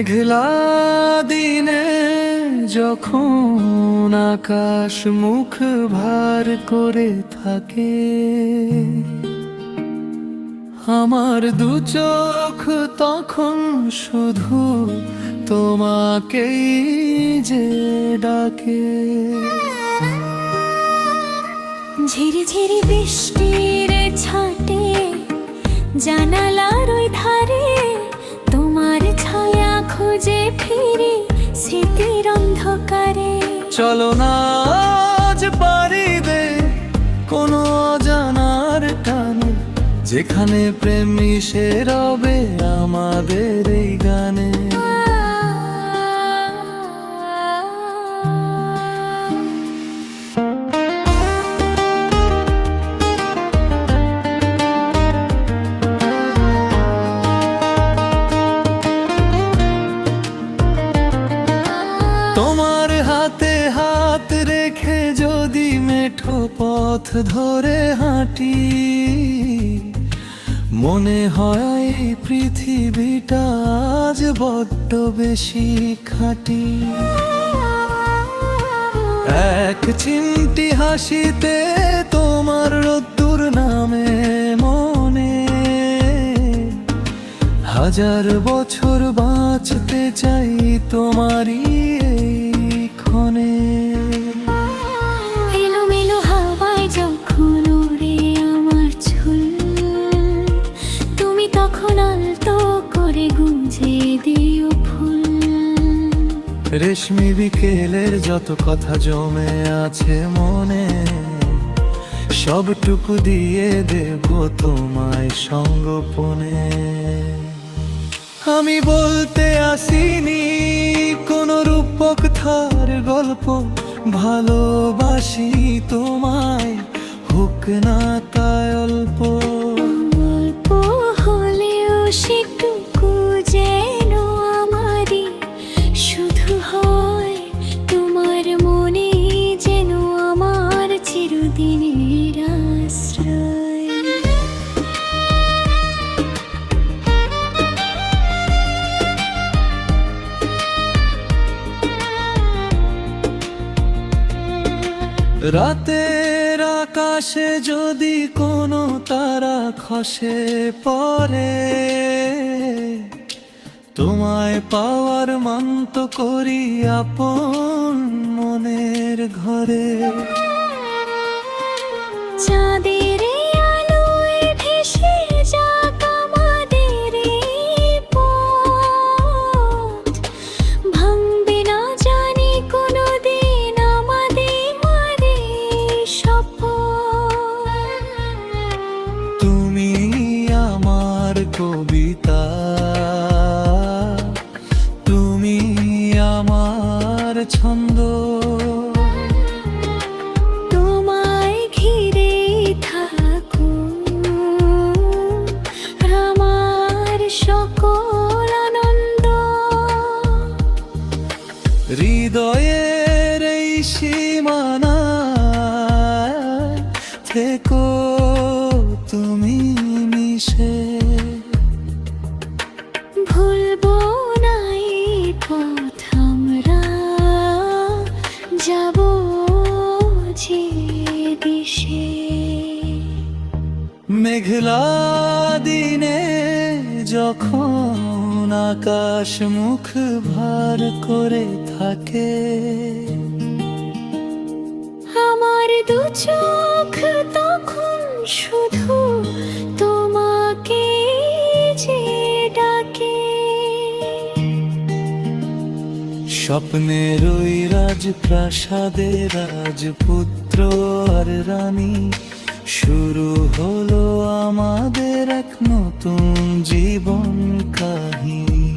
মেঘলা দিনে যখন আকাশ মুখ ভার করে থাকে, আমার দু চোখ তখন শুধু তোমাকেই যে ডাকে। ঝিরি ঝিরি বৃষ্টির ছাটে জানালার ওই ধারে তোমার ছায়া খুঁজে ফিরি স্মৃতির অন্ধকারে। চলো না আজ পারি দে কোনো অজানার টানে, যেখানে প্রেম মিশে রবে আমাদের এই গানে। তোমার হাতে হাত রেখে যদি মেঠো পথ ধরে হাঁটি, মনে হয় এই পৃথিবীটা আজ বড্ড বেশি খাঁটি। এক চিমটি হাসিতে তোমার রোদ্দুর নামে মনে, হাজার বছর বাঁচতে চাই তোমারই এই ক্ষণে। এলোমেলো হাওয়ায় যখন উড়ে আমার চুল, তুমি তখন আলতো করে গুঁজে দিও ফুল। রেশমি বিকেলের যত কথা জমে আছে মনে, সবটুকু দিয়ে দেব তোমায় সঙ্গোপনে। আমি বলতে আসিনি কোনো রূপক থার গল্প, ভালোবাসি তোমায় হোক না তাই অল্প। অল্প হলেও সেটুকু যেন আমারই শুধু হয়, তোমার মনে যেন আমার চিরদিনের আশ্রয়। রাতের আকাশে যদি কোনো তারা খসে পড়ে, তোমায় পাওয়ার মান্ত করি আপন মনের ঘরে। চাঁদের আলোয় ভেসে যাক আমাদের এই পথ, ভাঙবে না জানি কোনোদিন আমাদের এই শপথ। তুমি আমার কবিতা, তুমি আমার ছন্দ, তোমায় ঘিরে থাকুক আমার সকল আনন্দ। হৃদয়ের এই সীমানায় থেকো তুমি মিশে। ভুলবো না এই পথ আমরা যাব যে দিশে। মেঘলা দিনে যখন আকাশ মুখ ভার করে থাকে, আমার দু চোখ তখন শুধু তোমাকে যে ডাকে। স্বপ্নের ওই রাজপ্রাসাদে রাজপুত্র আর রানী, শুরু হলো আমাদের এক নতুন জীবন কাহিনী।